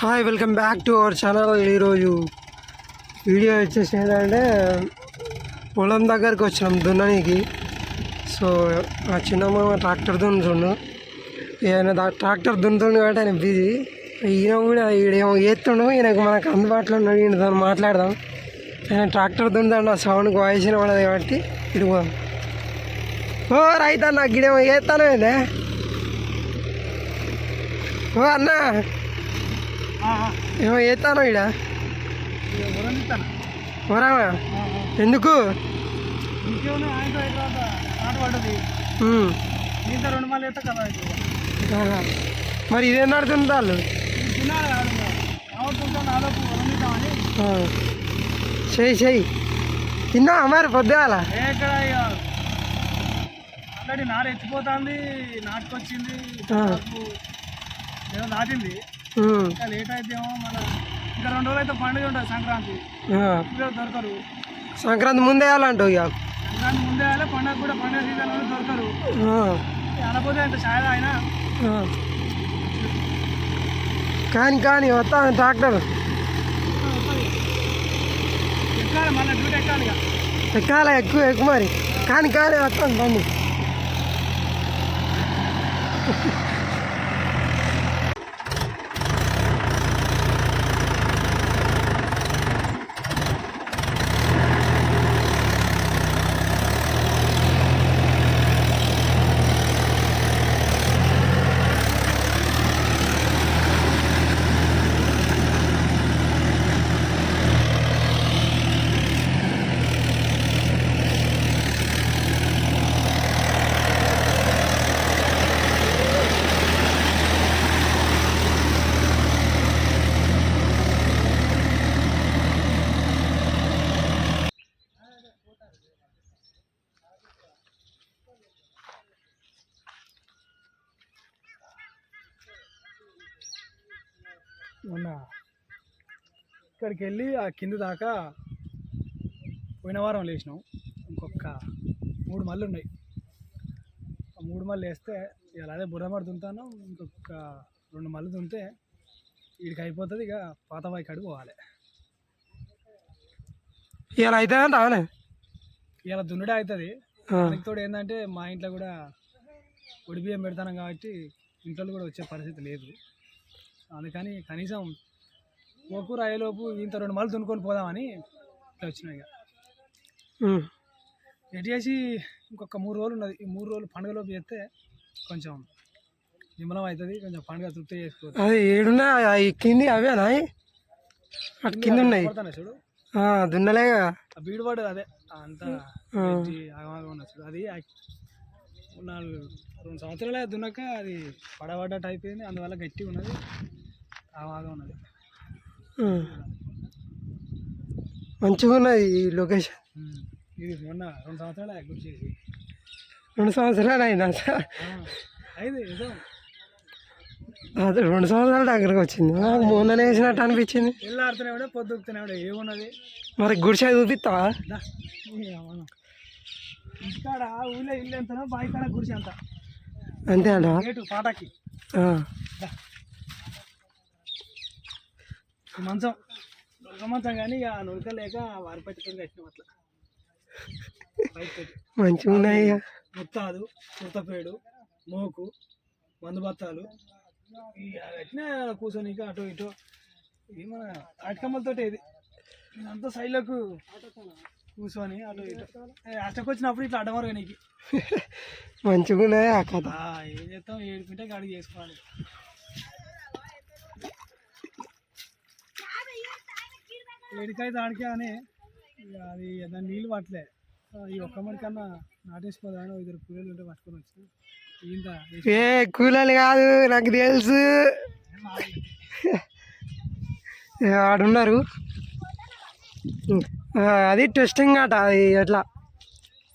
Hi welcome back to our channel. ఈరోజు video వచ్చేసి ఏంటంటే పొలం దగ్గరికి వచ్చినాం దున్ననికి. సో ఆ చిన్నమ్మ ట్రాక్టర్ దున్నుతుండు. ఈయన ట్రాక్టర్ దున్నుతుండు కాబట్టి ఆయన బిజీ. ఈయన కూడా ఈడేమో ఏత్తుండు, ఈయనకు మనకు అందుబాటులో ఉన్నాడు. ఈయన దాన్ని మాట్లాడదాం. ఆయన ట్రాక్టర్ దున్నుతాడు, ఆ సౌండ్కి వాయిస్ పడదు కాబట్టి ఇటు పోదాం. ఓ రైతు అన్న, గిడేమో ఏస్తాను ఏందే. ఓ అన్న ఏమో ఏతాను ఇడ వరామా? ఎందుకు? మరి ఇదేం నడుతుంది వాళ్ళు? చెయ్యి తిన్నా మరి పొద్దుగాల ఆల్రెడీ నారు ఎత్తిపోతుంది, నాటుకొచ్చింది, ఏదో దాటింది. ఇంకా లేట్ అయితేమో మళ్ళీ ఇంకా 2 రోజులు అయితే పండుగ ఉంటుంది సంక్రాంతి. దొరకరు. సంక్రాంతి ముందే వేయాలంటావు? ఇక సంక్రాంతి ముందే వేయాలి, పండుగ కూడా పండుగ సీజన్లో దొరకరు. అనపోతే అంత ఛాయ్ అయినా కానీ వస్తా ట్రాక్టర్ ఎక్కాలి, మళ్ళీ డ్యూటీ ఎక్కాలి. ఎక్కాలి, ఎక్కువ మరి. కానీ వస్తాను బండి. మొన్న ఇక్కడికి వెళ్ళి ఆ కింద దాకా పోయిన వారం లేచినాం. ఇంకొక 3 మళ్ళు ఉన్నాయి. ఆ 3 మళ్ళు వేస్తే ఇవాళ అదే బుర్రమడి దున్నుతాను. ఇంకొక 2 మళ్ళు దున్నితే వీడికి అయిపోతుంది. ఇక పాత బాయి కాడికి పోవాలి. ఇలా అవుతుందంటే ఇలా దున్నుడే అవుతుంది. దానికి తోడు ఏంటంటే మా ఇంట్లో కూడా పొడి బియ్యం పెడతాను కాబట్టి ఇంట్లో కూడా వచ్చే పరిస్థితి లేదు. అందుకని కనీసం ఓకూర అయ్యేలోపు ఇంత 2 మళ్ళు దున్నుకొని పోదామని ఇట్లా వచ్చినాయి. ఇక ఎటు చేసి ఇంకొక 3 రోజులు ఉన్నది. ఈ 3 రోజులు పండుగలోపు చేస్తే కొంచెం నిమ్మలం అవుతుంది, కొంచెం పండుగ తృప్తి చేసుకోవచ్చు. అది ఏడున్నా కింది అవేనా? అటు కింద ఉన్నాయి చూడు, దున్నలేగా బీడు పడ్డది. అదే అంతా ఆగమాగం చూడు. అది 2 సంవత్సరాలే దున్నక అది పడబడ్డట్టు అయిపోయింది. అందువల్ల గట్టిగా ఉన్నది, ఆగమాగం ఉన్నది. మంచిగా ఉన్నది ఈ లొకేషన్. ఇది మొన్న 2 సంవత్సరాలే గుర్తు చేసి. 2 సంవత్సరాలు అయినా అయితే ఏదో అది 2 సంవత్సరాల దగ్గరకు వచ్చింది. మొన్ననే వేసినట్టు అనిపించింది. వెళ్ళాడుతున్నాడే, పొద్దుకుతున్నాడే, ఏమున్నది మరి గుడిసె చూపిస్తావా? ఇంటికాడ ఊళ్ళో ఇల్లు ఎంతనో బావి కాడ గుడిసె అంత అంతే అంట. గేటు పాటకి మంచం మంచం కానీ ఇక నురకలేక వారి పెట్టుకొని కట్టినాం. అట్లా మంచిగా ఉన్నాయి. ముత్తాదు, కుర్తపేడు, మోకు, మందు బత్తాలు కట్టినా కూర్చొని అటు ఇటు. ఇది మన అటకమ్మలతో ఇది ఇదంతా సైడ్లకు కూర్చొని అటు ఇటు అష్టకొచ్చినప్పుడు ఇట్లా అడ్డమరుగా నీకు మంచిగా ఉన్నాయి. ఆ కథ ఏం చేస్తాం, ఏడుకుంటే అడిగి చేసుకోవాలి. ఏడికైతే ఆడికే అని అది దాన్ని నీళ్ళు పట్టలే. ఈ ఒక్క మడికన్నా నాటేసుకోదా అని 2 కూలీలు ఉంటే పట్టుకొని వచ్చి కూలీలు కాదు, నాకు తెలుసు ఆడున్నారు. అది టెస్టింగ్ అట. అది ఎట్లా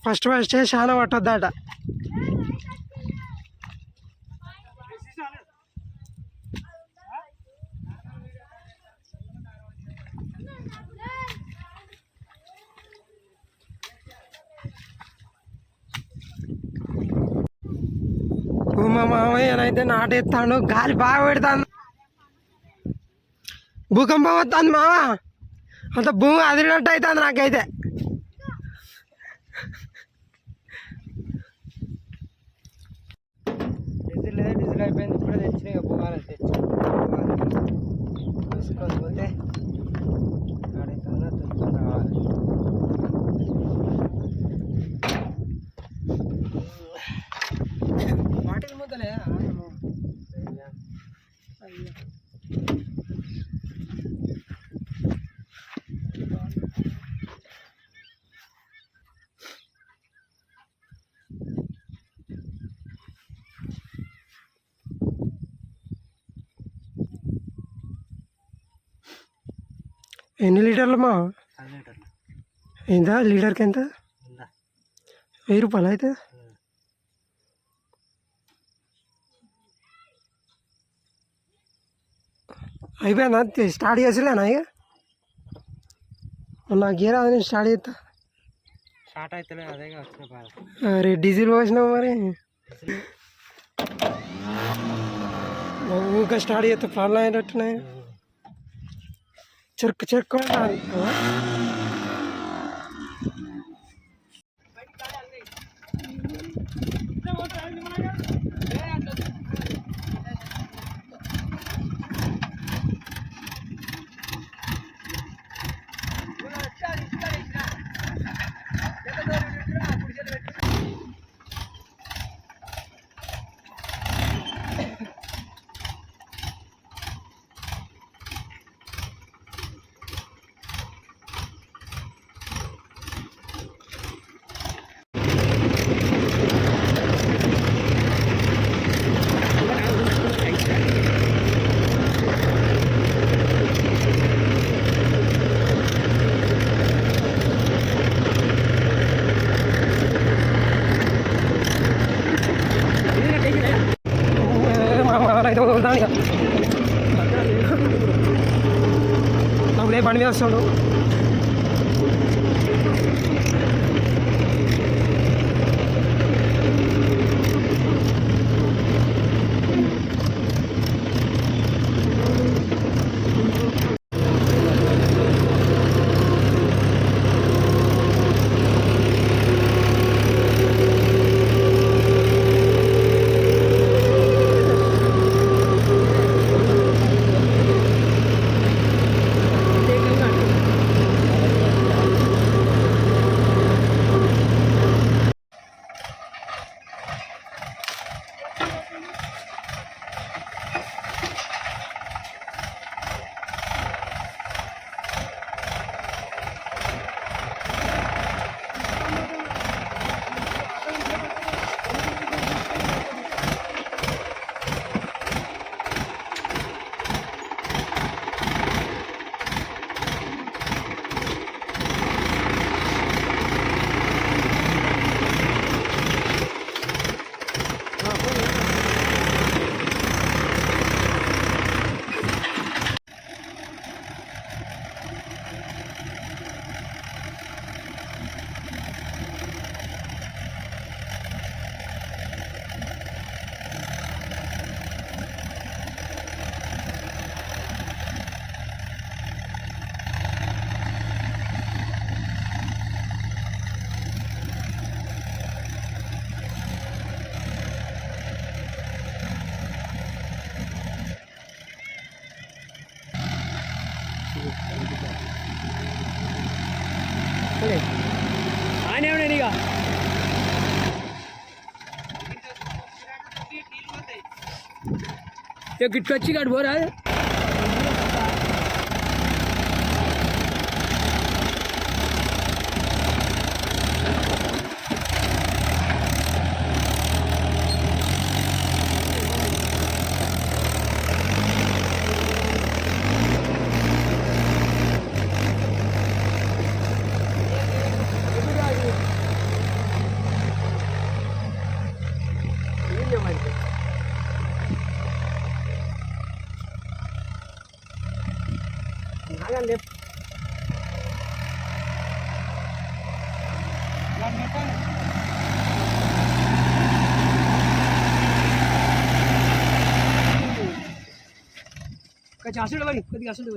ఫస్ట్ చాలా పట్టొద్దట. మా మామయ్యనైతే నాటేస్తాడు, గాలి బాగా పెడతాను. భూకంపం వస్తుంది మావా, అంత భూమి అదిలినట్టు అవుతుంది నాకైతే. డీజిల్ లేదా డీజిల్ అయిపోయింది, ఇప్పుడే తెచ్చిన ఇక పోవాలి. చూసుకొని పోతే అడుగుతున్నా చూసుకొని రావాలి. వాటికి ముద్దలే ఎన్ని లీటర్లు మా? ఎంత లీటర్కి ఎంత? 1000 రూపాయలు అయితే. అయిపోయిందా? స్టార్ట్ చేసిలేనా ఇక? నాకు గీరా అది స్టార్ట్ చేస్తా. స్టార్ట్ అవుతలే అదే వచ్చిన. అరే డీజిల్ పోసినావు మరి, ఇంకా స్టార్ట్ చేస్తా. ప్రాబ్లం అయ్యేటట్టున్నాయి. చెరుకు చెరుకు అప్పుడే బండి మీద వస్తాడు. ఆయన ఏమన్నా ఇక గిట్కొచ్చి కాడు పోరా. అసలు కొద్దిగా అసలు